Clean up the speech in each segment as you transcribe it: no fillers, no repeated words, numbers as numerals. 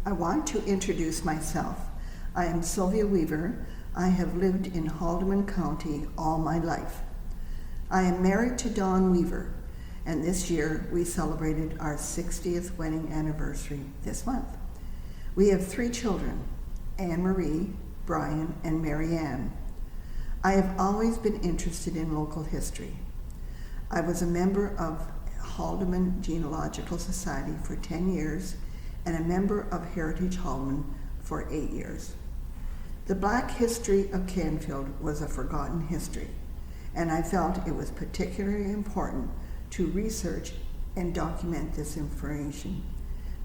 I want to introduce myself. I am Sylvia Weaver. I have lived in Haldimand County all my life. I am married to Dawn Weaver, and this year we celebrated our 60th wedding anniversary this month. We have 3 children, Anne-Marie, Brian, and Mary Ann. I have always been interested in local history. I was a member of Haldimand Genealogical Society for 10 years and a member of Heritage Haldimand for 8 years. The Black history of Canfield was a forgotten history, and I felt it was particularly important to research and document this information.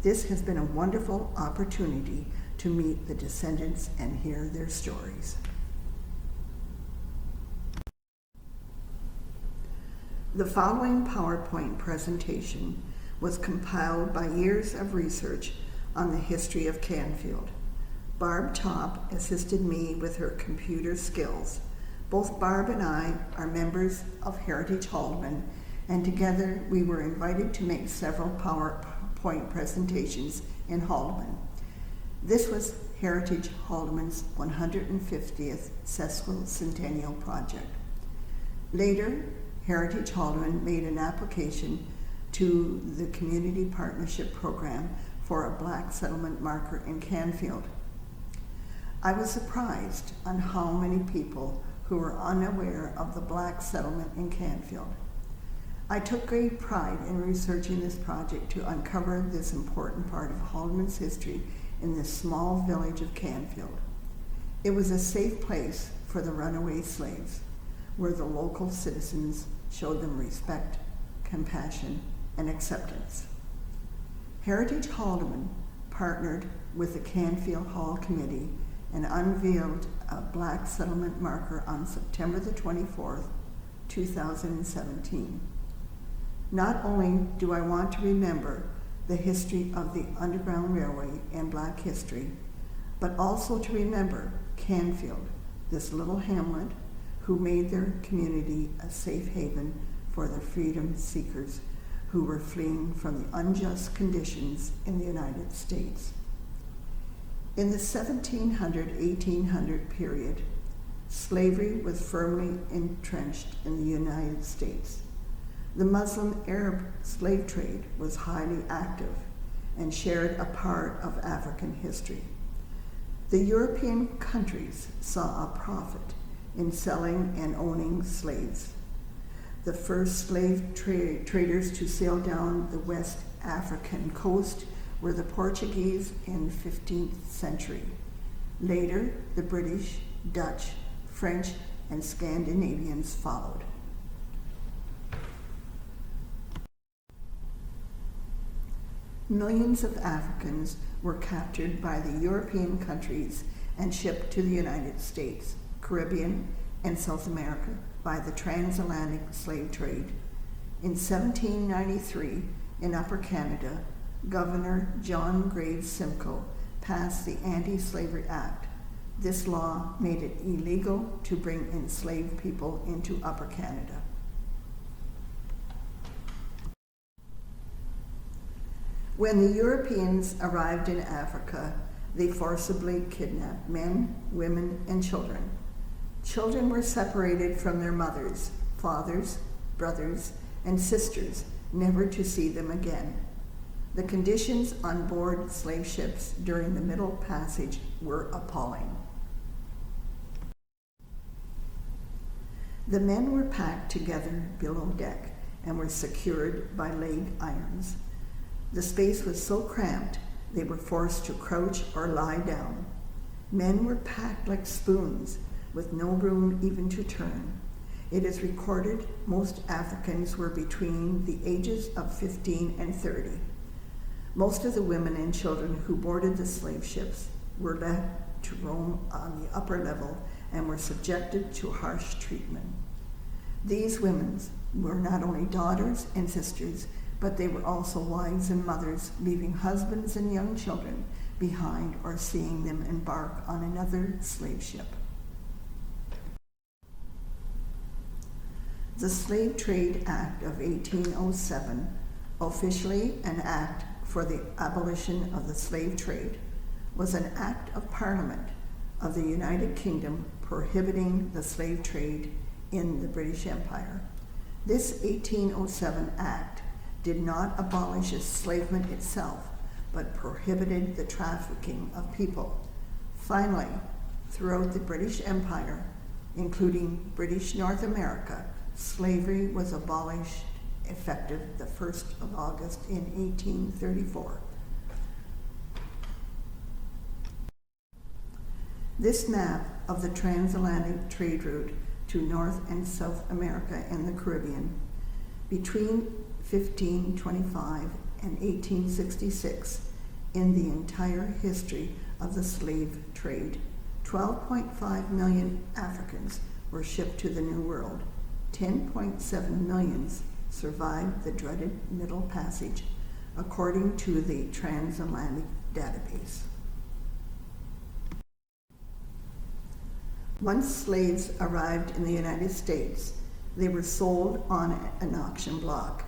This has been a wonderful opportunity to meet the descendants and hear their stories. The following PowerPoint presentation was compiled by years of research on the history of Canfield. Barb Top assisted me with her computer skills. Both Barb and I are members of Heritage Haldimand, and together we were invited to make several PowerPoint presentations in Haldimand. This was Heritage Haldimand's 150th sesquicentennial project. Later, Heritage Haldimand made an application to the Community Partnership Program for a Black settlement marker in Canfield. I was surprised on how many people who were unaware of the Black settlement in Canfield. I took great pride in researching this project to uncover this important part of Haldimand's history in this small village of Canfield. It was a safe place for the runaway slaves, where the local citizens showed them respect, compassion, and acceptance. Heritage Haldimand partnered with the Canfield Hall Committee and unveiled a Black settlement marker on September the 24th, 2017. Not only do I want to remember the history of the Underground Railway and Black history, but also to remember Canfield, this little hamlet who made their community a safe haven for the freedom seekers who were fleeing from the unjust conditions in the United States. In the 1700-1800 period, slavery was firmly entrenched in the United States. The Muslim-Arab slave trade was highly active and shared a part of African history. The European countries saw a profit in selling and owning slaves. The first slave traders to sail down the West African coast were the Portuguese in the 15th century. Later, the British, Dutch, French, and Scandinavians followed. Millions of Africans were captured by the European countries and shipped to the United States, Caribbean, and South America by the transatlantic slave trade. In 1793, in Upper Canada, Governor John Graves Simcoe passed the Anti-Slavery Act. This law made it illegal to bring enslaved people into Upper Canada. When the Europeans arrived in Africa, they forcibly kidnapped men, women, and children. Children were separated from their mothers, fathers, brothers, and sisters, never to see them again. The conditions on board slave ships during the Middle Passage were appalling. The men were packed together below deck and were secured by leg irons. The space was so cramped they were forced to crouch or lie down. Men were packed like spoons, with no room even to turn. It is recorded most Africans were between the ages of 15 and 30. Most of the women and children who boarded the slave ships were left to roam on the upper level and were subjected to harsh treatment. These women were not only daughters and sisters, but they were also wives and mothers, leaving husbands and young children behind or seeing them embark on another slave ship. The Slave Trade Act of 1807, officially an act for the abolition of the slave trade was an Act of Parliament of the United Kingdom prohibiting the slave trade in the British Empire. This 1807 Act did not abolish enslavement itself, but prohibited the trafficking of people. Finally, throughout the British Empire, including British North America, slavery was abolished effective the 1st of August in 1834. This map of the transatlantic trade route to North and South America and the Caribbean between 1525 and 1866 in the entire history of the slave trade. 12.5 million Africans were shipped to the New World. 10.7 million survived the dreaded Middle Passage, according to the Transatlantic Database. Once slaves arrived in the United States, they were sold on an auction block.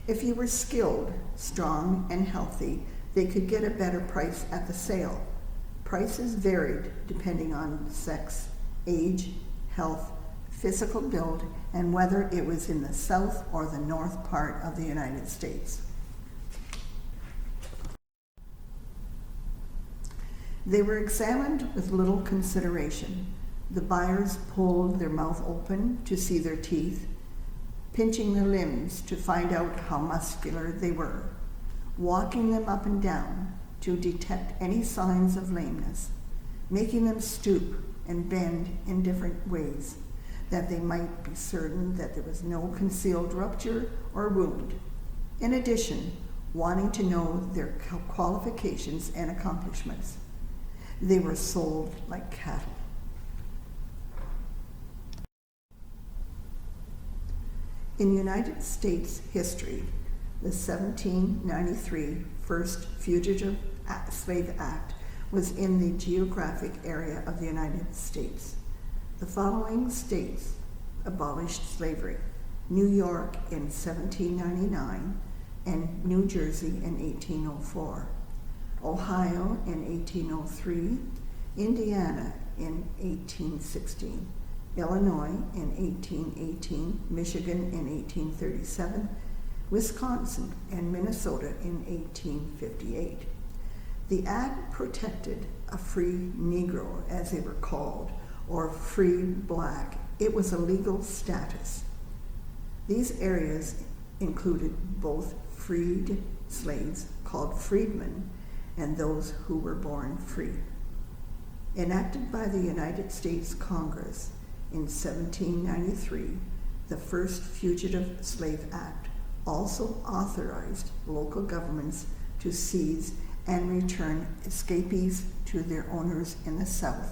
If you were skilled, strong, and healthy, they could get a better price at the sale. Prices varied depending on sex, age, health, physical build, and whether it was in the south or the north part of the United States. They were examined with little consideration. The buyers pulled their mouth open to see their teeth, pinching their limbs to find out how muscular they were, walking them up and down to detect any signs of lameness, making them stoop and bend in different ways, that they might be certain that there was no concealed rupture or wound. In addition, wanting to know their qualifications and accomplishments. They were sold like cattle. In United States history, the 1793 First Fugitive Slave Act was in the geographic area of the United States. The following states abolished slavery: New York in 1799 and New Jersey in 1804, Ohio in 1803, Indiana in 1816, Illinois in 1818, Michigan in 1837, Wisconsin and Minnesota in 1858. The act protected a free Negro, as they were called, or free black. It was a legal status. These areas included both freed slaves, called freedmen, and those who were born free. Enacted by the United States Congress in 1793, the First Fugitive Slave Act also authorized local governments to seize and return escapees to their owners in the South,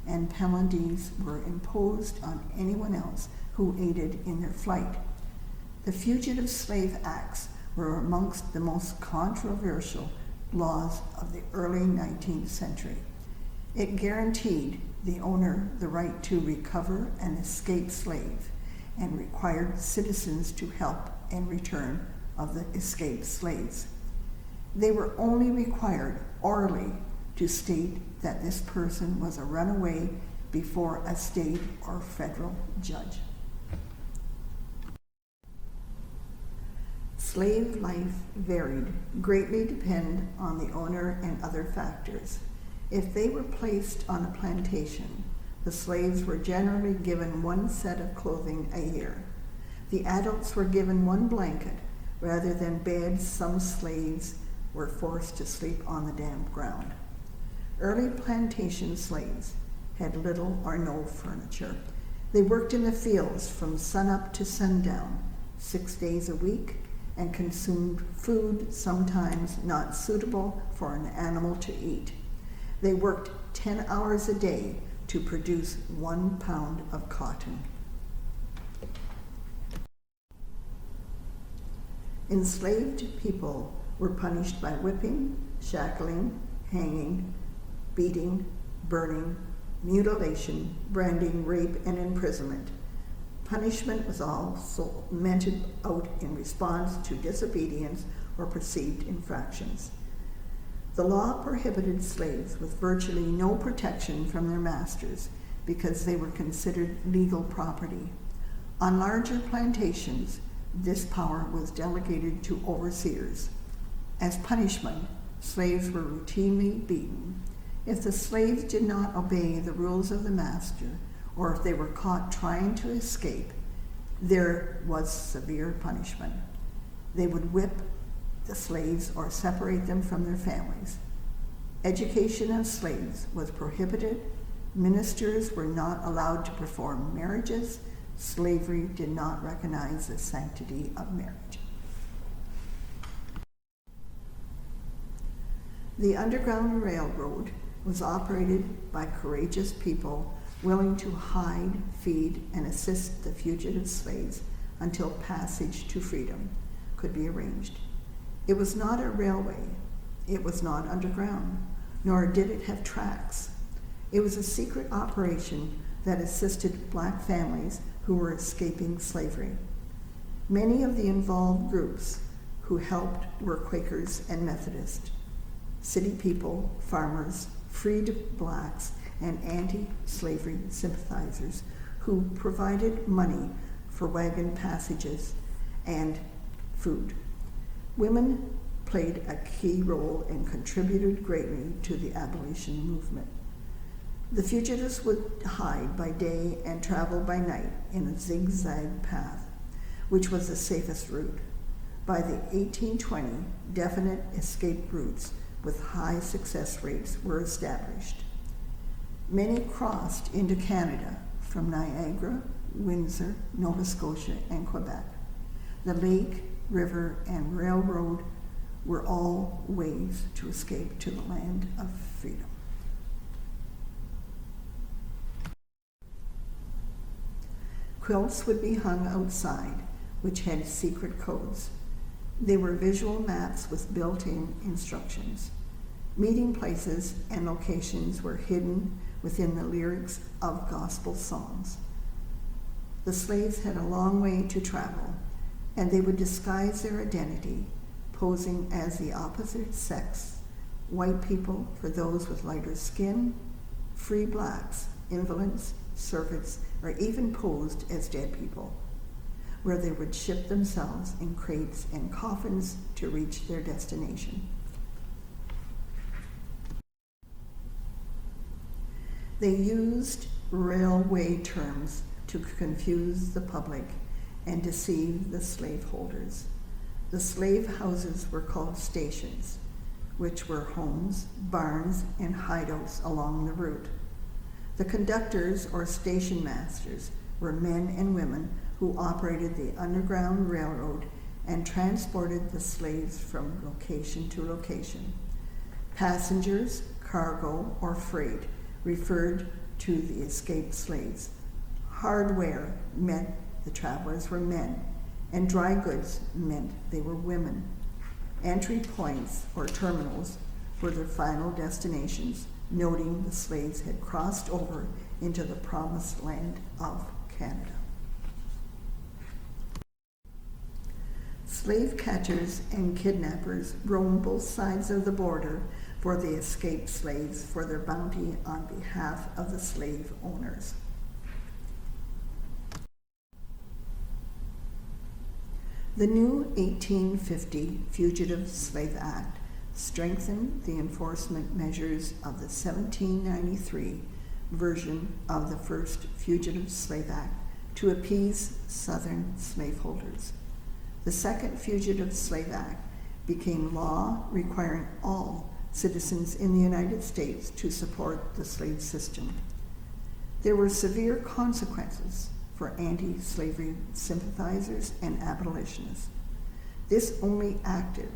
and penalties were imposed on anyone else who aided in their flight. The Fugitive Slave Acts were amongst the most controversial laws of the early 19th century. It guaranteed the owner the right to recover an escaped slave and required citizens to help in return of the escaped slaves. They were only required orally to state that this person was a runaway before a state or federal judge. Slave life varied, greatly depend on the owner and other factors. If they were placed on a plantation, the slaves were generally given one set of clothing a year. The adults were given one blanket rather than beds. Some slaves were forced to sleep on the damp ground. Early plantation slaves had little or no furniture. They worked in the fields from sunup to sundown, 6 days a week, and consumed food sometimes not suitable for an animal to eat. They worked 10 hours a day to produce 1 pound of cotton. Enslaved people were punished by whipping, shackling, hanging, beating, burning, mutilation, branding, rape, and imprisonment. Punishment was also meted out in response to disobedience or perceived infractions. The law prohibited slaves with virtually no protection from their masters because they were considered legal property. On larger plantations, this power was delegated to overseers. As punishment, slaves were routinely beaten. If the slaves did not obey the rules of the master, or if they were caught trying to escape, there was severe punishment. They would whip the slaves or separate them from their families. Education of slaves was prohibited. Ministers were not allowed to perform marriages. Slavery did not recognize the sanctity of marriage. The Underground Railroad was operated by courageous people willing to hide, feed, and assist the fugitive slaves until passage to freedom could be arranged. It was not a railway. It was not underground, nor did it have tracks. It was a secret operation that assisted black families who were escaping slavery. Many of the involved groups who helped were Quakers and Methodists, city people, farmers, freed blacks, and anti-slavery sympathizers who provided money for wagon passages and food. Women played a key role and contributed greatly to the abolition movement. The fugitives would hide by day and travel by night in a zigzag path, which was the safest route. By the 1820, definite escape routes with high success rates were established. Many crossed into Canada from Niagara, Windsor, Nova Scotia, and Quebec. The lake, river, and railroad were all ways to escape to the land of freedom. Quilts would be hung outside, which had secret codes. They were visual maps with built-in instructions. Meeting places and locations were hidden within the lyrics of gospel songs. The slaves had a long way to travel, and they would disguise their identity, posing as the opposite sex, white people for those with lighter skin, free blacks, invalids, servants, or even posed as dead people, where they would ship themselves in crates and coffins to reach their destination. They used railway terms to confuse the public and deceive the slaveholders. The slave houses were called stations, which were homes, barns, and hideouts along the route. The conductors or station masters were men and women who operated the Underground Railroad and transported the slaves from location to location. Passengers, cargo, or freight referred to the escaped slaves. Hardware meant the travelers were men, and dry goods meant they were women. Entry points or terminals were their final destinations, noting the slaves had crossed over into the promised land of Canada. Slave catchers and kidnappers roamed both sides of the border for the escaped slaves for their bounty on behalf of the slave owners. The new 1850 Fugitive Slave Act strengthened the enforcement measures of the 1793 version of the first Fugitive Slave Act to appease Southern slaveholders. The second Fugitive Slave Act became law requiring all citizens in the United States to support the slave system. There were severe consequences for anti-slavery sympathizers and abolitionists. This only acted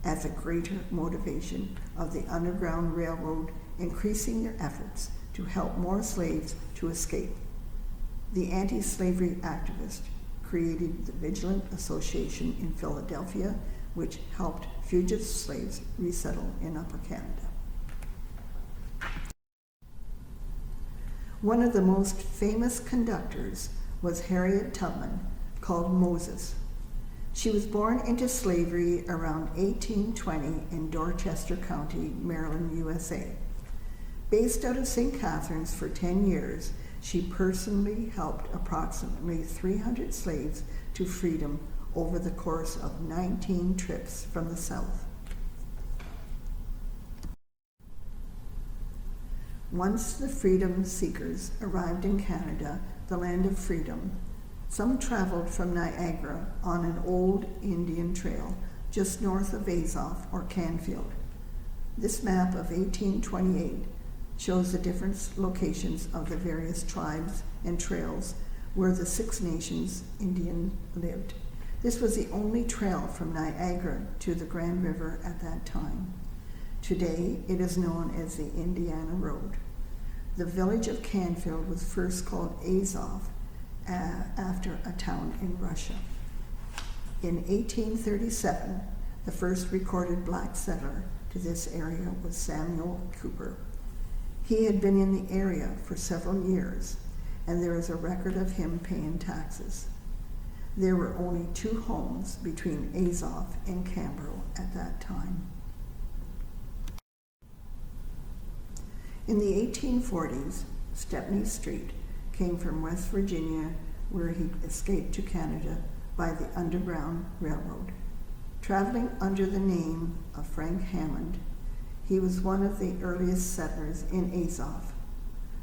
as a greater motivation of the Underground Railroad, increasing their efforts to help more slaves to escape. The anti-slavery activists created the Vigilant Association in Philadelphia, which helped fugitive slaves resettle in Upper Canada. One of the most famous conductors was Harriet Tubman, called Moses. She was born into slavery around 1820 in Dorchester County, Maryland, USA. Based out of St. Catharines for 10 years, she personally helped approximately 300 slaves to freedom over the course of 19 trips from the South. Once the freedom seekers arrived in Canada, the land of freedom, some traveled from Niagara on an old Indian trail just north of Azoff or Canfield. This map of 1828 shows the different locations of the various tribes and trails where the Six Nations Indian lived. This was the only trail from Niagara to the Grand River at that time. Today, it is known as the Indiana Road. The village of Canfield was first called Azoff after a town in Russia. In 1837, the first recorded black settler to this area was Samuel Cooper. He had been in the area for several years, and there is a record of him paying taxes. There were only 2 homes between Azoff and Cambro at that time. In the 1840s, Stepney Street came from West Virginia, where he escaped to Canada by the Underground Railroad. Traveling under the name of Frank Hammond, he was one of the earliest settlers in Azoff.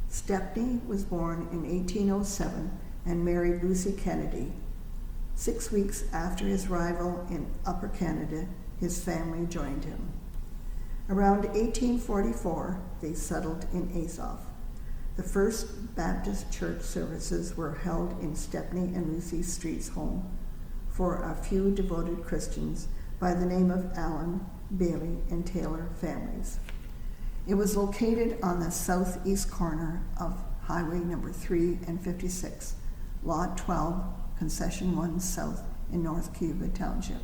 Stepney was born in 1807 and married Lucy Kennedy. 6 weeks after his arrival in Upper Canada, his family joined him. Around 1844, they settled in Azoff. The first Baptist church services were held in Stepney and Lucy Street's home for a few devoted Christians by the name of Allen, Bailey, and Taylor families. It was located on the southeast corner of Highway number 3 and 56, Lot 12, Concession 1 South in North Cayuga Township.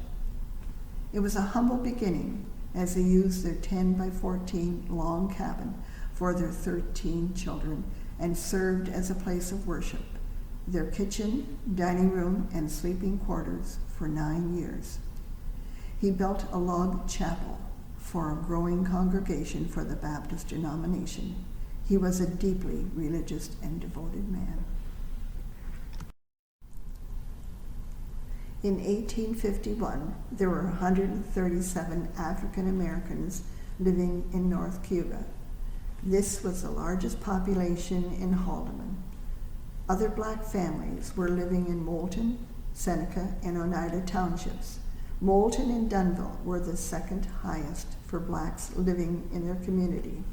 It was a humble beginning as they used their 10 by 14 log cabin for their 13 children and served as a place of worship, their kitchen, dining room, and sleeping quarters for 9 years. He built a log chapel for a growing congregation for the Baptist denomination. He was a deeply religious and devoted man. In 1851, there were 137 African Americans living in North Cayuga. This was the largest population in Haldeman. Other black families were living in Moulton, Seneca, and Oneida townships. Moulton and Dunville were the second highest for blacks living in their community.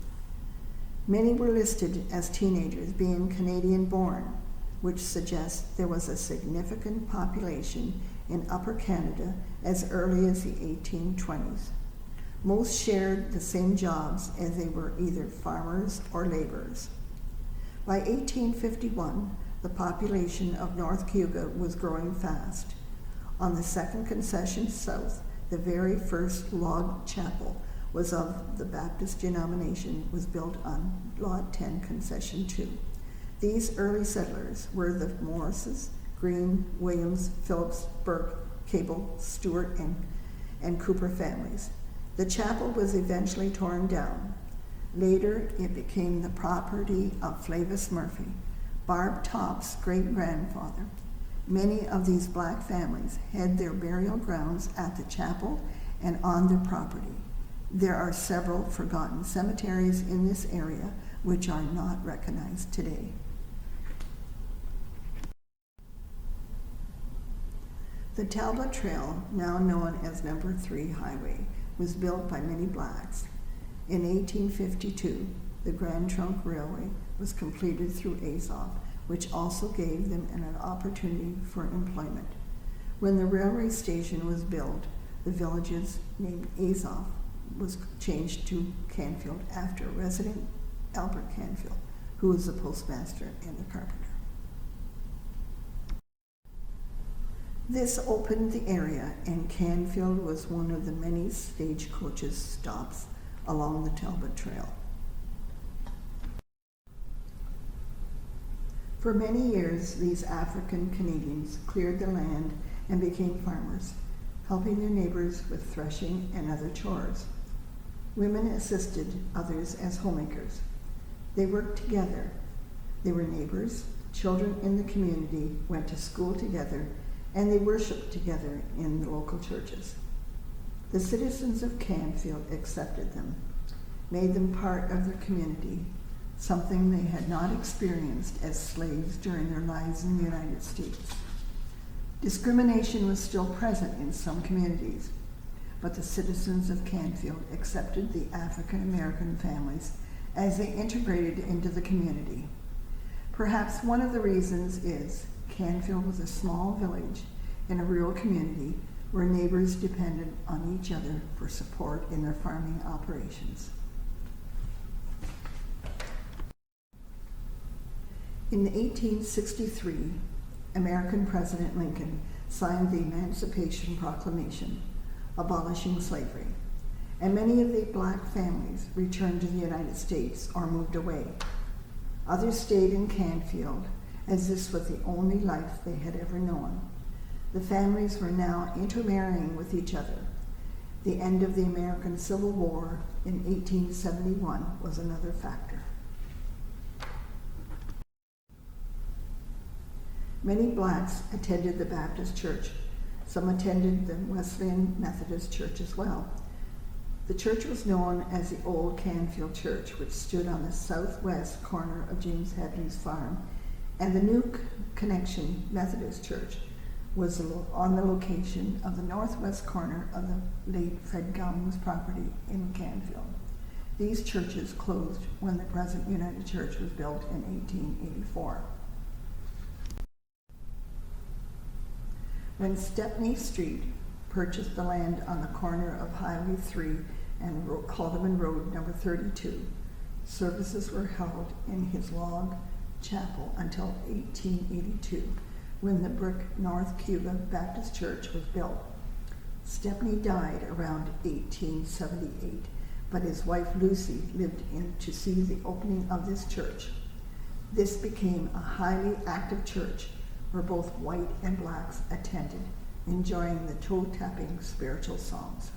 Many were listed as teenagers being Canadian-born, which suggests there was a significant population in Upper Canada as early as the 1820s. Most shared the same jobs as they were either farmers or laborers. By 1851, the population of North Cayuga was growing fast. On the second concession south, the very first log chapel was of the Baptist denomination was built on Lot 10, Concession 2. These early settlers were the Morrises, Green, Williams, Phillips, Burke, Cable, Stewart, and Cooper families. The chapel was eventually torn down. Later, it became the property of Flavis Murphy, Barb Topp's great-grandfather. Many of these black families had their burial grounds at the chapel and on their property. There are several forgotten cemeteries in this area which are not recognized today. The Talbot Trail, now known as Number 3 Highway, was built by many blacks. In 1852, the Grand Trunk Railway was completed through Azoff, which also gave them an opportunity for employment. When the railway station was built, the villages named Azoff was changed to Canfield after resident Albert Canfield, who was the postmaster and the carpenter. This opened the area, and Canfield was one of the many stagecoaches stops along the Talbot Trail. For many years, these African Canadians cleared the land and became farmers. helping their neighbors with threshing and other chores. Women assisted others as homemakers. They worked together. They were neighbors. Children in the community went to school together, and they worshiped together in the local churches. The citizens of Canfield accepted them, made them part of their community, something they had not experienced as slaves during their lives in the United States. Discrimination was still present in some communities, but the citizens of Canfield accepted the African American families as they integrated into the community. Perhaps one of the reasons is Canfield was a small village in a rural community where neighbors depended on each other for support in their farming operations. In 1863, American President Lincoln signed the Emancipation Proclamation, abolishing slavery, and many of the black families returned to the United States or moved away. Others stayed in Canfield, as this was the only life they had ever known. The families were now intermarrying with each other. The end of the American Civil War in 1871 was another factor. Many blacks attended the Baptist Church. Some attended the Wesleyan Methodist Church as well. The church was known as the Old Canfield Church, which stood on the southwest corner of James Hadley's farm, and the New Connection Methodist Church was on the location of the northwest corner of the late Fred Gowing's property in Canfield. These churches closed when the present United Church was built in 1884. When Stepney Street purchased the land on the corner of Highway 3 and Haldeman Road number 32, services were held in his log chapel until 1882, when the brick North Cuba Baptist Church was built. Stepney died around 1878, but his wife Lucy lived in to see the opening of this church. This became a highly active church where both white and blacks attended, enjoying the toe-tapping spiritual songs.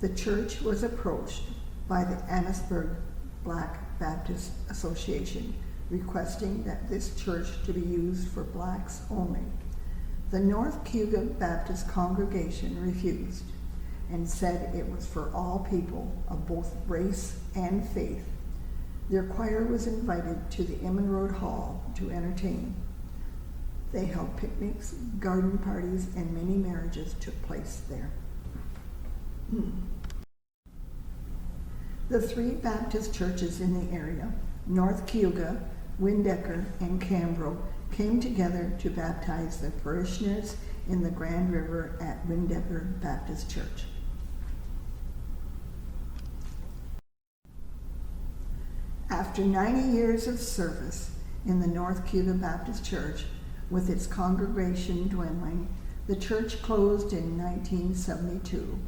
The church was approached by the Amherstburg Black Baptist Association, requesting that this church to be used for blacks only. The North Cuba Baptist congregation refused and said it was for all people of both race and faith. Their choir was invited to the Inman Road Hall to entertain. They held picnics, garden parties, and many marriages took place there. The three Baptist churches in the area, North Cuba, Windecker, and Cambro, came together to baptize the parishioners in the Grand River at Windecker Baptist Church. After 90 years of service in the North Cuba Baptist Church, with its congregation dwindling, the church closed in 1972.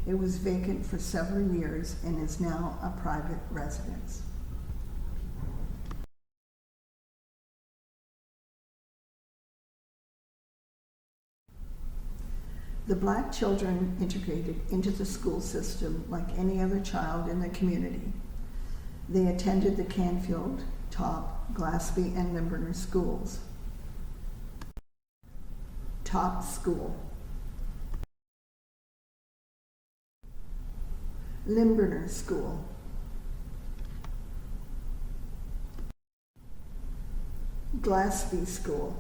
It was vacant for several years and is now a private residence. The black children integrated into the school system like any other child in the community. They attended the Canfield, Top, Glaspie, and Limburner schools. Top School. Limburner School. Glaspie School.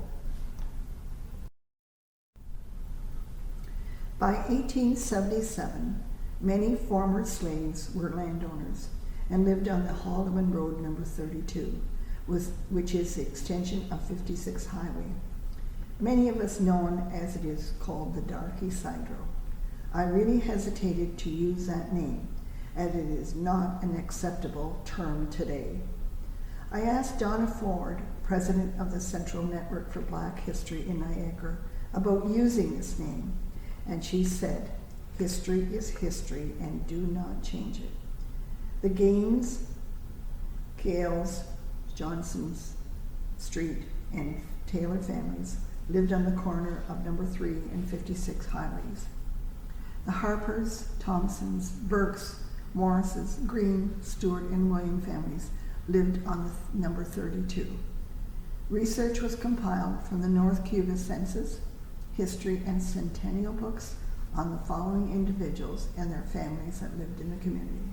By 1877, many former slaves were landowners and lived on the Haldeman Road number 32, which is the extension of 56 Highway. Many of us know it as it is called the Darky Side Road. I really hesitated to use that name, as it is not an acceptable term today. I asked Donna Ford, president of the Central Network for Black History in Niagara, about using this name, and she said, "History is history and do not change it." The Gaines, Gales, Johnson's Street, and Taylor families lived on the corner of number 3 and 56 Highways. The Harpers, Thompsons, Burkes, Morrises, Green, Stewart, and William families lived on the number 32. Research was compiled from the North Cuba Census, History, and Centennial books on the following individuals and their families that lived in the community.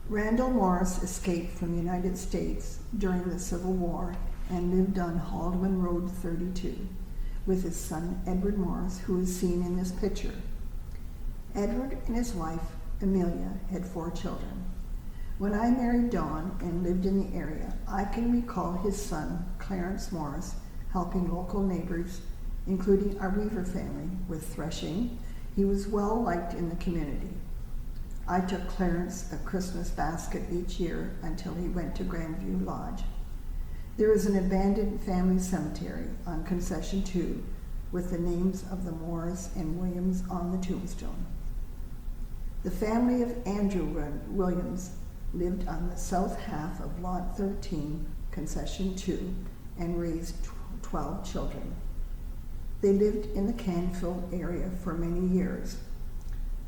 Randall Morris escaped from the United States during the Civil War and lived on Haldeman Road 32 with his son Edward Morris, who is seen in this picture. Edward and his wife Amelia had 4 children. When I married Dawn and lived in the area, I can recall his son Clarence Morris helping local neighbors, including our Weaver family, with threshing. He was well liked in the community. I took Clarence a Christmas basket each year until he went to Grandview Lodge. There is an abandoned family cemetery on Concession 2 with the names of the Morris and Williams on the tombstone. The family of Andrew Williams lived on the south half of Lot 13, Concession 2, and raised 12 children. They lived in the Canfield area for many years.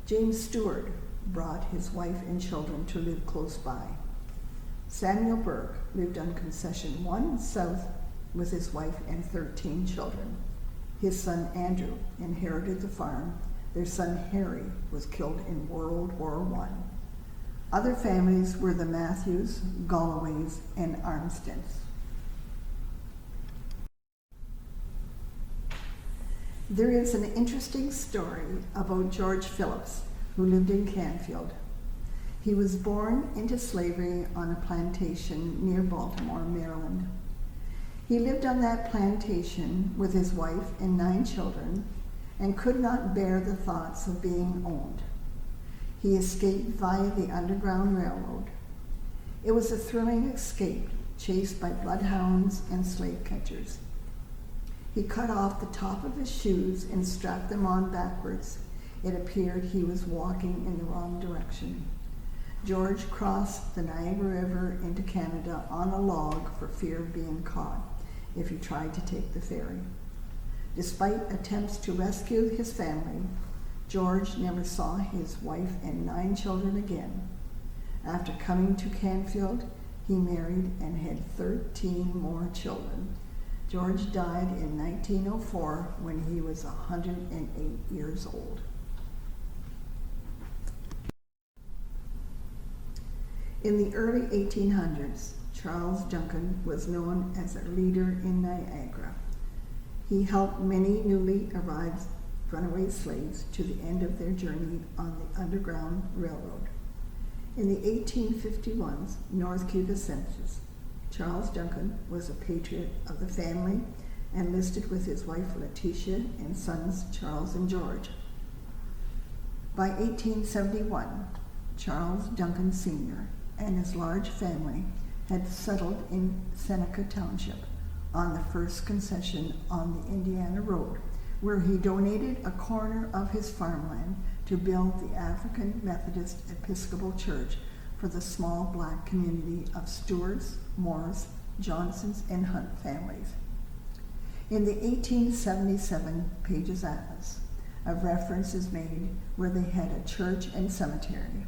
James Stewart brought his wife and children to live close by. Samuel Burke lived on Concession 1 South with his wife and 13 children. His son Andrew inherited the farm. Their son Harry was killed in World War I. Other families were the Matthews, Galloways, and Armsteads. There is an interesting story about George Phillips, who lived in Canfield. He was born into slavery on a plantation near Baltimore, Maryland. He lived on that plantation with his wife and 9 children and could not bear the thoughts of being owned. He escaped via the Underground Railroad. It was a thrilling escape, chased by bloodhounds and slave catchers. He cut off the top of his shoes and strapped them on backwards. It appeared he was walking in the wrong direction. George crossed the Niagara River into Canada on a log for fear of being caught if he tried to take the ferry. Despite attempts to rescue his family, George never saw his wife and 9 children again. After coming to Canfield, he married and had 13 more children. George died in 1904 when he was 108 years old. In the early 1800s, Charles Duncan was known as a leader in Niagara. He helped many newly arrived runaway slaves to the end of their journey on the Underground Railroad. In the 1851 North Cuba Census, Charles Duncan was a patriot of the family and listed with his wife Letitia and sons Charles and George. By 1871, Charles Duncan Sr. and his large family had settled in Seneca Township on the first concession on the Indiana Road, where he donated a corner of his farmland to build the African Methodist Episcopal Church for the small black community of Stewarts, Morris, Johnsons, and Hunt families. In the 1877 Pages Atlas, a reference is made where they had a church and cemetery.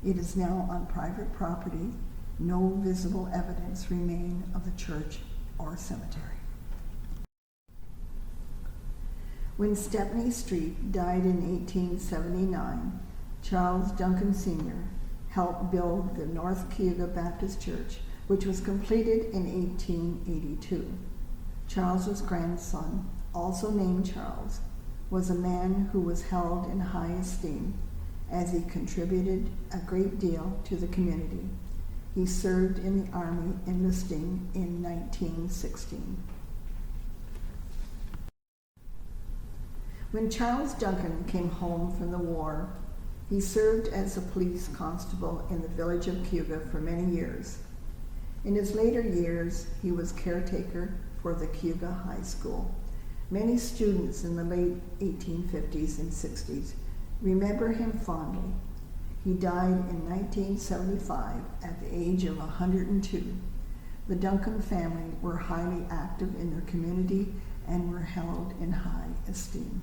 It is now on private property. No visible evidence remain of the church or cemetery. When Stepney Street died in 1879, Charles Duncan Sr. helped build the North Cuba Baptist Church, which was completed in 1882. Charles's grandson, also named Charles, was a man who was held in high esteem as he contributed a great deal to the community. He served in the Army, enlisting in 1916. When Charles Duncan came home from the war, he served as a police constable in the village of Cuba for many years. In his later years, he was caretaker for the Cuba High School. Many students in the late 1850s and 60s remember him fondly. He died in 1975 at the age of 102. The Duncan family were highly active in their community and were held in high esteem.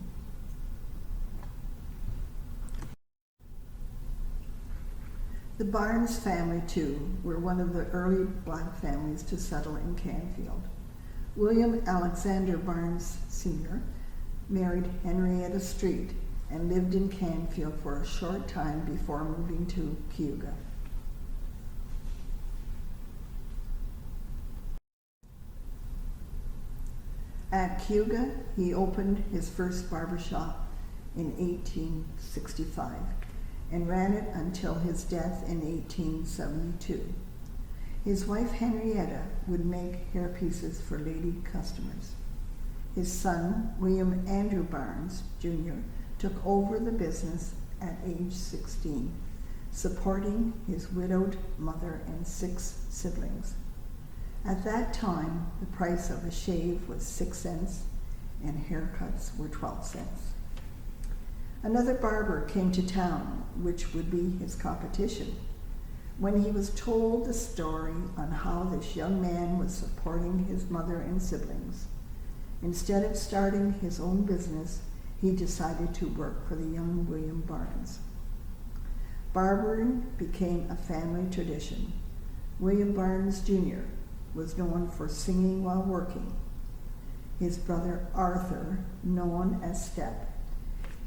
The Barnes family, too, were one of the early black families to settle in Canfield. William Alexander Barnes Sr. married Henrietta Street and lived in Canfield for a short time before moving to Cayuga. At Cayuga, he opened his first barbershop in 1865 and ran it until his death in 1872. His wife Henrietta would make hairpieces for lady customers. His son, William Andrew Barnes, Jr., took over the business at age 16, supporting his widowed mother and 6 siblings. At that time, the price of a shave was 6 cents and haircuts were 12 cents. Another barber came to town, which would be his competition. When he was told the story on how this young man was supporting his mother and siblings, instead of starting his own business, he decided to work for the young William Barnes. Barbering became a family tradition. William Barnes Jr. was known for singing while working. His brother Arthur, known as Step,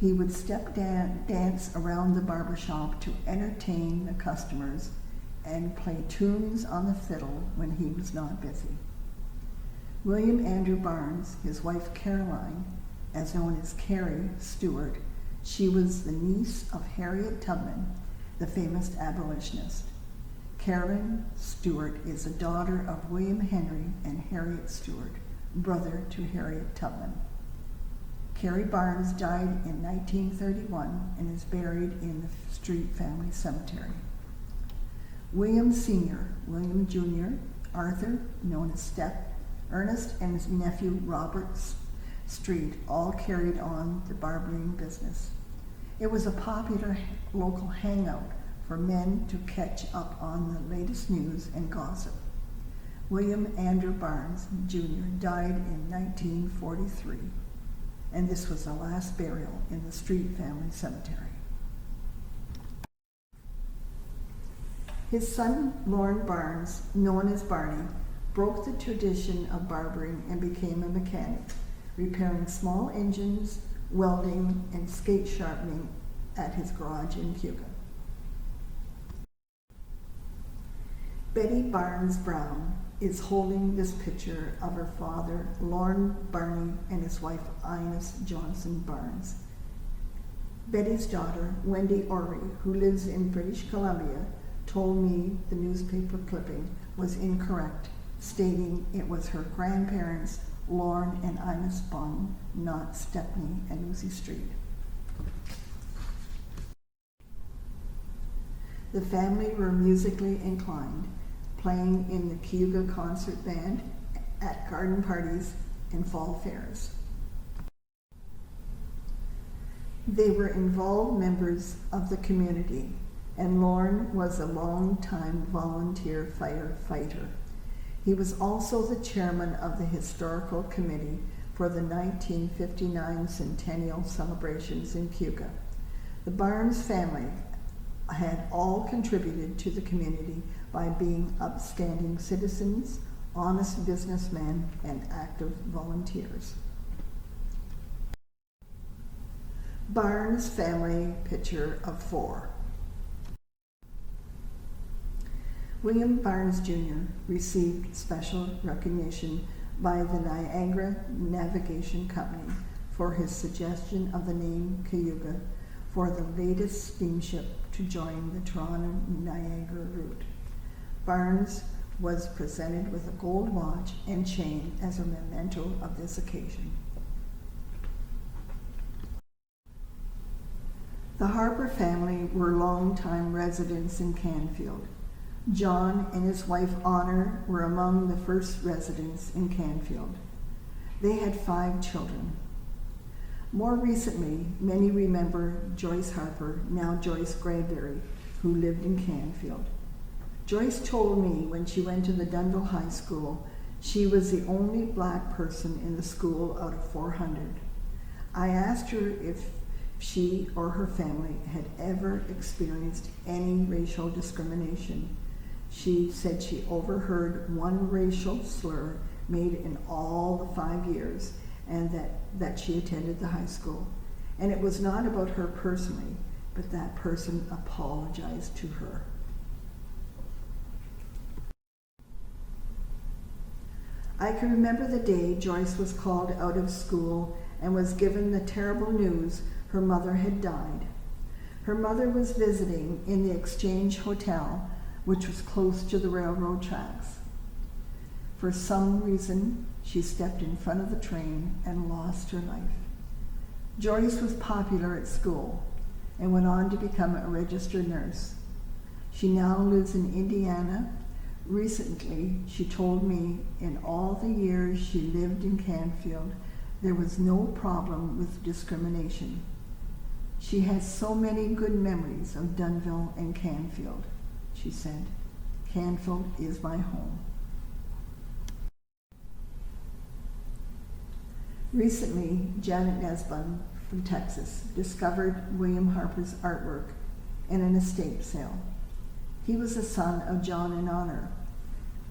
he would dance around the barbershop to entertain the customers and play tunes on the fiddle when he was not busy. William Andrew Barnes, his wife Caroline, as known as Carrie Stewart, she was the niece of Harriet Tubman, the famous abolitionist. Carolyn Stewart is a daughter of William Henry and Harriet Stewart, brother to Harriet Tubman. Carrie Barnes died in 1931 and is buried in the Street Family Cemetery. William Sr., William Jr., Arthur, known as Step, Ernest, and his nephew Robert Street all carried on the barbering business. It was a popular local hangout for men to catch up on the latest news and gossip. William Andrew Barnes Jr. died in 1943, and this was the last burial in the Street Family Cemetery. His son, Lorne Barnes, known as Barney, broke the tradition of barbering and became a mechanic, repairing small engines, welding, and skate sharpening at his garage in Cayuga. Betty Barnes Brown is holding this picture of her father, Lorne Barney, and his wife, Ines Johnson Barnes. Betty's daughter, Wendy Orry, who lives in British Columbia, told me the newspaper clipping was incorrect, stating it was her grandparents, Lorne and Ines Bond, not Stepney and Lucy Street. The family were musically inclined, playing in the Cayuga concert band, at garden parties, and fall fairs. They were involved members of the community, and Lorne was a long-time volunteer firefighter. He was also the chairman of the historical committee for the 1959 centennial celebrations in Cayuga. The Barnes family had all contributed to the community by being upstanding citizens, honest businessmen, and active volunteers. Barnes family picture of 4. William Barnes Jr. received special recognition by the Niagara Navigation Company for his suggestion of the name Cayuga for the latest steamship to join the Toronto-Niagara route. Barnes was presented with a gold watch and chain as a memento of this occasion. The Harper family were longtime residents in Canfield. John and his wife Honor were among the first residents in Canfield. They had 5 children. More recently, many remember Joyce Harper, now Joyce Grayberry, who lived in Canfield. Joyce told me when she went to the Dunville High School, she was the only black person in the school out of 400. I asked her if she or her family had ever experienced any racial discrimination. She said she overheard one racial slur made in all the 5 years and that she attended the high school. And it was not about her personally, but that person apologized to her. I can remember the day Joyce was called out of school and was given the terrible news her mother had died. Her mother was visiting in the Exchange Hotel, which was close to the railroad tracks. For some reason, she stepped in front of the train and lost her life. Joyce was popular at school and went on to become a registered nurse. She now lives in Indiana. Recently, she told me in all the years she lived in Canfield, there was no problem with discrimination. She has so many good memories of Dunville and Canfield. She said, "Canfield is my home." Recently, Janet Nesbun from Texas discovered William Harper's artwork in an estate sale. He was the son of John and Honor.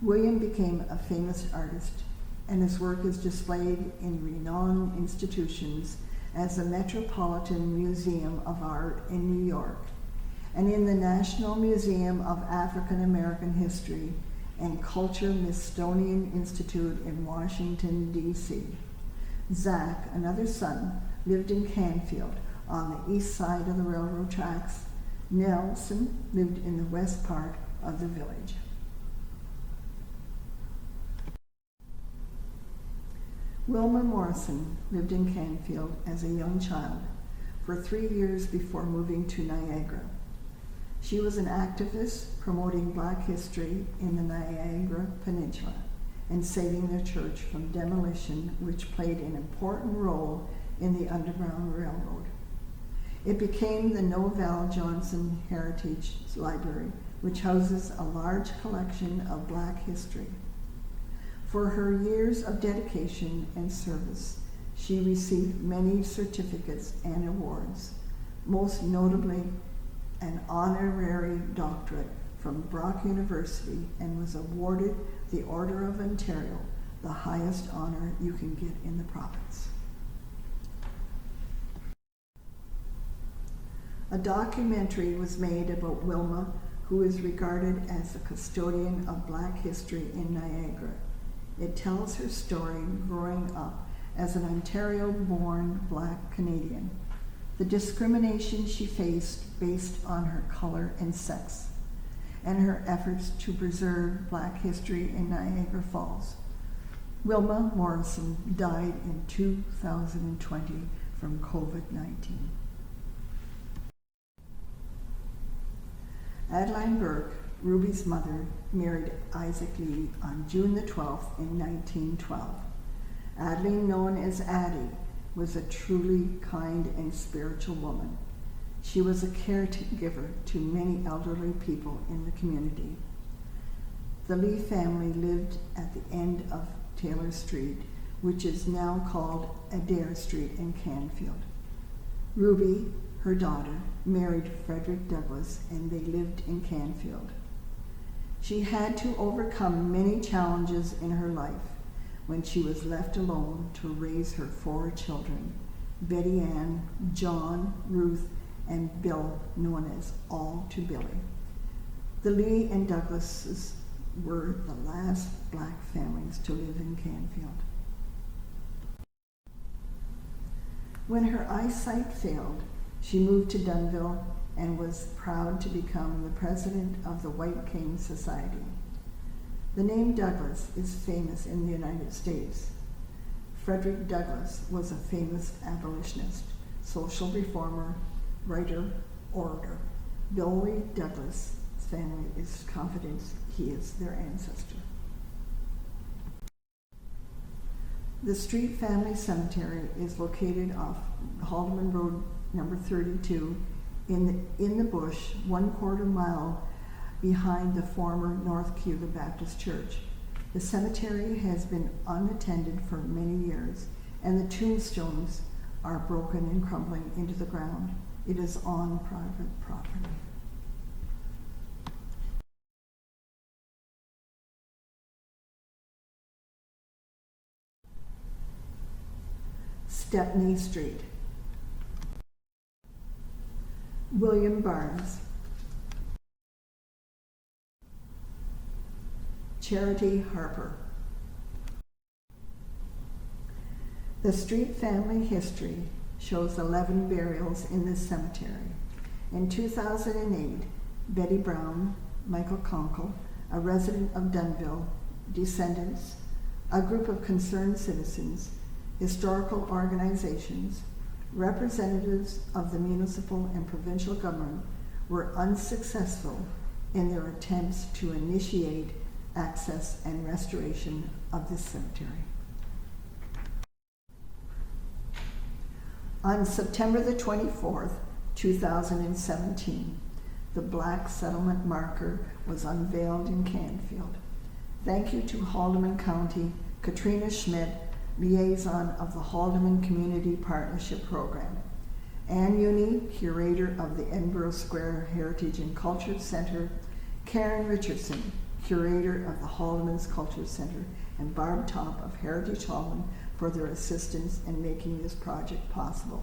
William became a famous artist, and his work is displayed in renowned institutions as the Metropolitan Museum of Art in New York and in the National Museum of African American History and Culture Smithsonian Institute in Washington, D.C. Zach, another son, lived in Canfield on the east side of the railroad tracks. Nelson lived in the west part of the village. Wilma Morrison lived in Canfield as a young child for 3 years before moving to Niagara. She was an activist promoting Black history in the Niagara Peninsula and saving their church from demolition, which played an important role in the Underground Railroad. It became the Novell Johnson Heritage Library, which houses a large collection of Black history. For her years of dedication and service, she received many certificates and awards, most notably an honorary doctorate from Brock University, and was awarded the Order of Ontario, the highest honor you can get in the province. A documentary was made about Wilma, who is regarded as the custodian of Black history in Niagara. It tells her story growing up as an Ontario-born Black Canadian, the discrimination she faced based on her color and sex, and her efforts to preserve Black history in Niagara Falls. Wilma Morrison died in 2020 from COVID-19. Adeline Burke, Ruby's mother, married Isaac Lee on June the 12th in 1912. Adeline, known as Addie, was a truly kind and spiritual woman. She was a caregiver to many elderly people in the community. The Lee family lived at the end of Taylor Street, which is now called Adair Street in Canfield. Ruby, her daughter, married Frederick Douglass, and they lived in Canfield. She had to overcome many challenges in her life when she was left alone to raise her 4 children, Betty Ann, John, Ruth, and Bill, known as All to Billy. The Lee and Douglasses were the last Black families to live in Canfield. When her eyesight failed, she moved to Dunville and was proud to become the president of the White Cane Society. The name Douglas is famous in the United States. Frederick Douglass was a famous abolitionist, social reformer, writer, orator. Billy Douglas' family is confident he is their ancestor. The Street Family Cemetery is located off Haldeman Road number 32 in the bush, 1/4 mile behind the former North Cuba Baptist Church. The cemetery has been unattended for many years, and the tombstones are broken and crumbling into the ground. It is on private property. Stepney Street. William Barnes. Charity Harper. The street family history shows 11 burials in this cemetery. In 2008, Betty Brown, Michael Conkle, a resident of Dunville, descendants, a group of concerned citizens, historical organizations, representatives of the municipal and provincial government were unsuccessful in their attempts to initiate access and restoration of this cemetery. On September the 24th, 2017, the Black Settlement Marker was unveiled in Canfield. Thank you to Haldimand County, Katrina Schmidt, liaison of the Haldimand Community Partnership Program, Ann Uni, curator of the Edinburgh Square Heritage and Culture Center, Karen Richardson, curator of the Haldimand's Culture Center, and Barb Top of Heritage Haldimand for their assistance in making this project possible.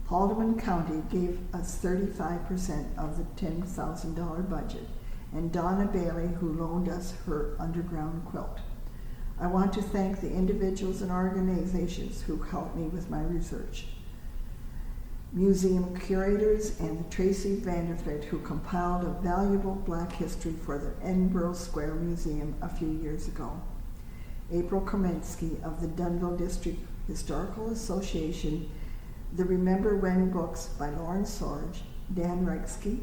Haldimand County gave us 35% of the $10,000 budget, and Donna Bailey, who loaned us her underground quilt. I want to thank the individuals and organizations who helped me with my research. Museum curators and Tracy Vanderflit, who compiled a valuable Black history for the Edinburgh Square Museum a few years ago. April Kermensky of the Dunville District Historical Association, the Remember When books by Lauren Sorge, Dan Reichsky,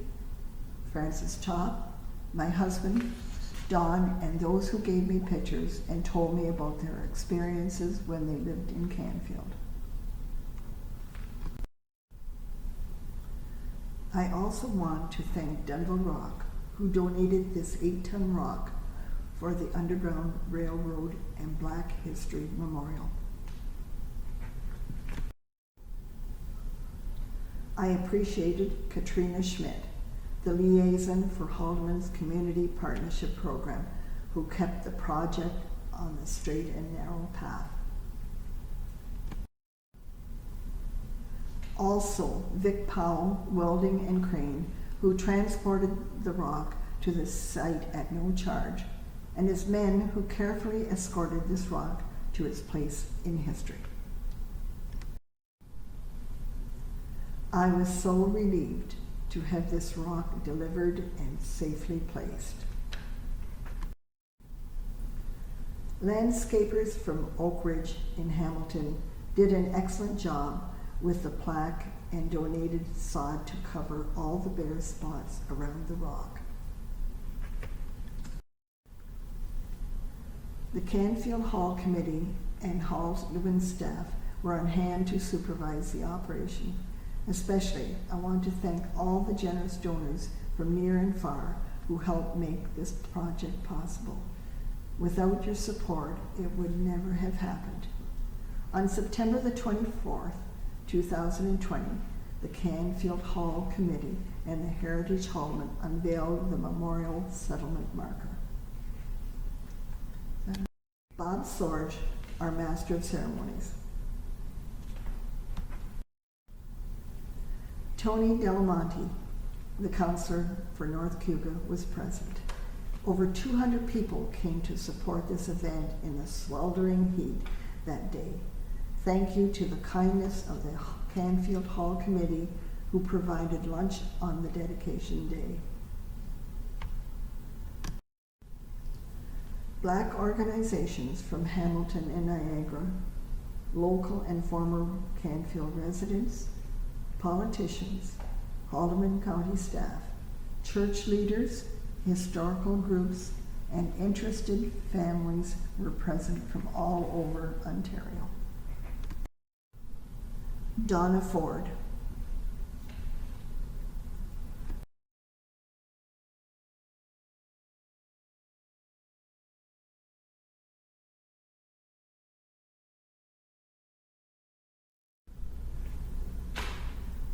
Francis Top, my husband, Don, and those who gave me pictures and told me about their experiences when they lived in Canfield. I also want to thank Dunville Rock, who donated this 8-ton rock for the Underground Railroad and Black History Memorial. I appreciated Katrina Schmidt, the liaison for Haldimand's Community Partnership Program, who kept the project on the straight and narrow path. Also, Vic Powell, Welding and Crane, who transported the rock to the site at no charge, and his men who carefully escorted this rock to its place in history. I was so relieved to have this rock delivered and safely placed. Landscapers from Oak Ridge in Hamilton did an excellent job with the plaque and donated sod to cover all the bare spots around the rock. The Canfield Hall Committee and Haldimand staff were on hand to supervise the operation. Especially, I want to thank all the generous donors from near and far who helped make this project possible. Without your support, it would never have happened. On September the 24th, 2020, the Canfield Hall Committee and the Heritage Haldimand unveiled the Memorial Settlement Marker. Bob Sorge, our Master of Ceremonies. Tony Delamonte, the counselor for North Cuba, was present. Over 200 people came to support this event in the sweltering heat that day. Thank you to the kindness of the Canfield Hall Committee, who provided lunch on the dedication day. Black organizations from Hamilton and Niagara, local and former Canfield residents, politicians, Haldimand County staff, church leaders, historical groups, and interested families were present from all over Ontario. Donna Ford.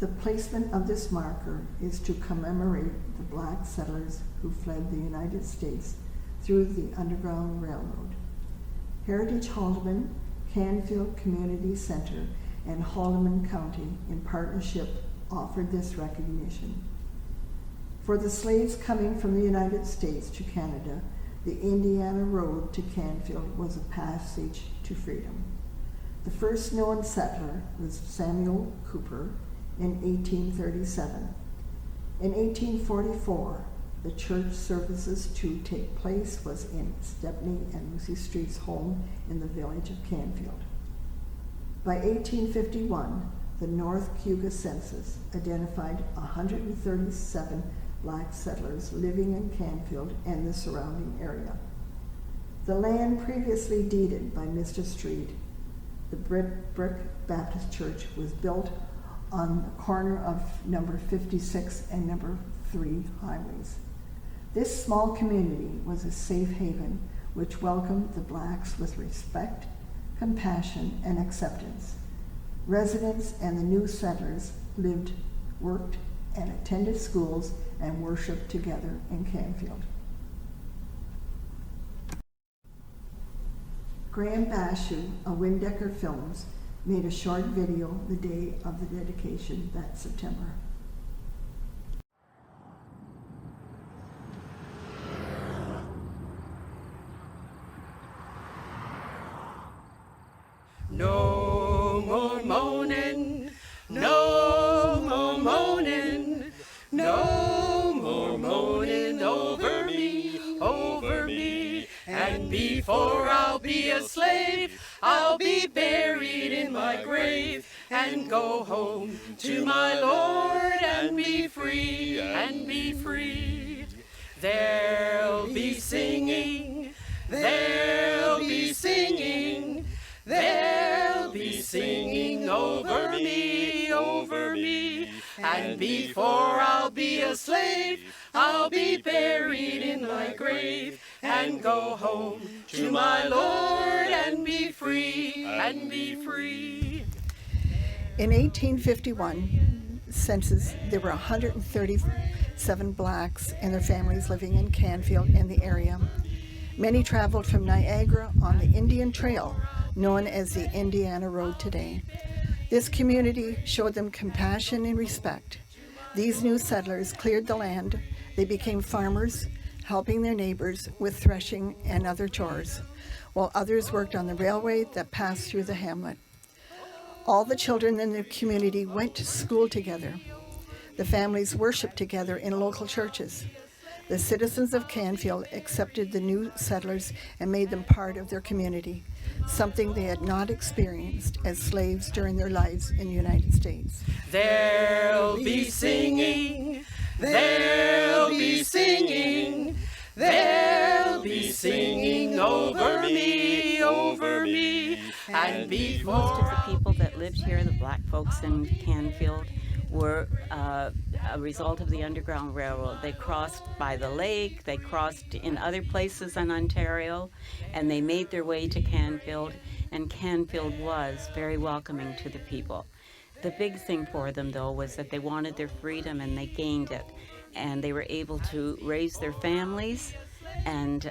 The placement of this marker is to commemorate the black settlers who fled the United States through the Underground Railroad. Heritage Haldeman, Canfield Community Center, and Haldeman County in partnership offered this recognition. For the slaves coming from the United States to Canada, the Indiana Road to Canfield was a passage to freedom. The first known settler was Samuel Cooper in 1837. In 1844, the church services to take place was in Stepney and Lucy Street's home in the village of Canfield. By 1851, the North Cayuga census identified 137 black settlers living in Canfield and the surrounding area. The land previously deeded by Mr. Street, the Brick Baptist Church, was built on the corner of number 56 and number 3 highways. This small community was a safe haven which welcomed the blacks with respect, compassion, and acceptance. Residents and the new settlers lived, worked, and attended schools and worshiped together in Canfield. Graham Bashew of Windecker Films made a short video the day of the dedication that September. No more moaning, no more moaning, no more moaning over me, and before I'll be a slave, I'll be buried in my grave, and go home to my Lord, and be free, and be free. There'll be singing, there'll be singing, there'll be singing over me, and before I'll be a slave, I'll be buried in my grave, and go home to my Lord, and be free, and be free. In 1851 census, there were 137 blacks and their families living in Canfield and the area. Many traveled from Niagara on the Indian Trail, known as the Indiana Road today. This community showed them compassion and respect. These new settlers cleared the land. They became farmers, helping their neighbors with threshing and other chores, while others worked on the railway that passed through the hamlet. All the children in the community went to school together. The families worshiped together in local churches. The citizens of Canfield accepted the new settlers and made them part of their community, something they had not experienced as slaves during their lives in the United States. There'll be singing, there'll be singing, there'll be singing over me, and before... Most of the people that lived here, the black folks in Canfield, were a result of the Underground Railroad. They crossed by the lake, they crossed in other places in Ontario, and they made their way to Canfield, and Canfield was very welcoming to the people. The big thing for them, though, was that they wanted their freedom, and they gained it, and they were able to raise their families and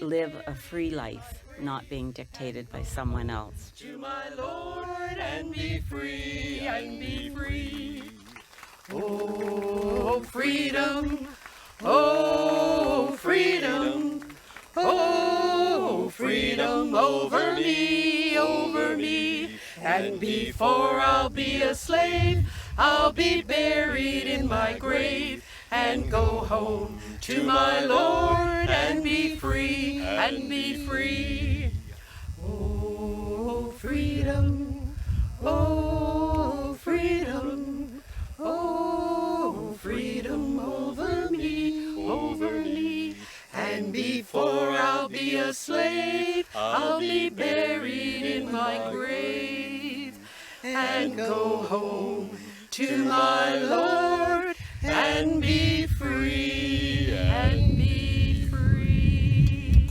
live a free life, not being dictated by someone else. To my Lord, and be free, and be free. Oh, freedom, oh, freedom, oh, freedom over me, and before I'll be a slave, I'll be buried in my grave, and go home to my Lord, and be free, and be free. Oh, freedom, oh, freedom, oh, freedom over me, and before I'll be a slave, I'll be buried in my grave, and go home to my Lord, and be free, and be free.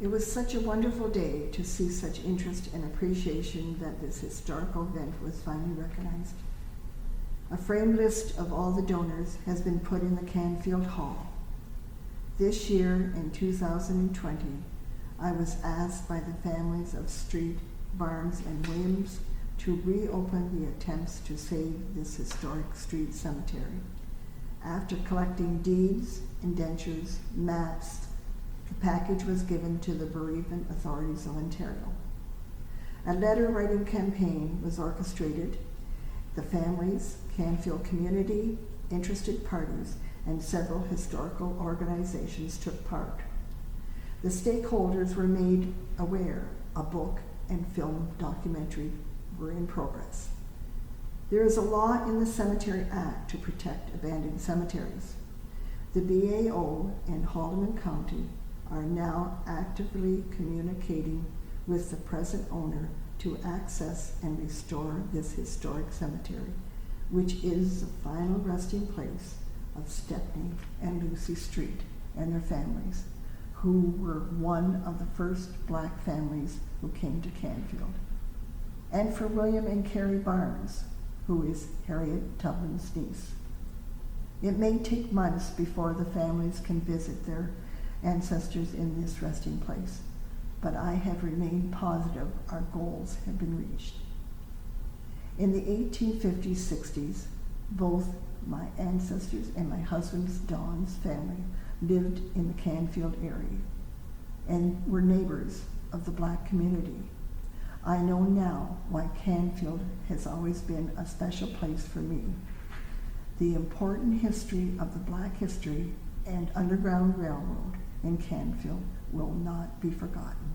It was such a wonderful day to see such interest and appreciation that this historical event was finally recognized. A framed list of all the donors has been put in the Canfield Hall. This year, in 2020, I was asked by the families of Street, Barnes, and Williams to reopen the attempts to save this historic street cemetery. After collecting deeds, indentures, maps, the package was given to the bereavement authorities of Ontario. A letter writing campaign was orchestrated. The families, Canfield community, interested parties, and several historical organizations took part. The stakeholders were made aware a book and film documentary were in progress. There is a law in the Cemetery Act to protect abandoned cemeteries. The BAO and Haldeman County are now actively communicating with the present owner to access and restore this historic cemetery, which is the final resting place of Stepney and Lucy Street and their families, who were one of the first Black families who came to Canfield. And for William and Carrie Barnes, who is Harriet Tubman's niece. It may take months before the families can visit their ancestors in this resting place, but I have remained positive our goals have been reached. In the 1850s, 60s, both my ancestors and my husband's Don's family lived in the Canfield area and were neighbors of the Black community. I know now why Canfield has always been a special place for me. The important history of the Black history and Underground Railroad in Canfield will not be forgotten.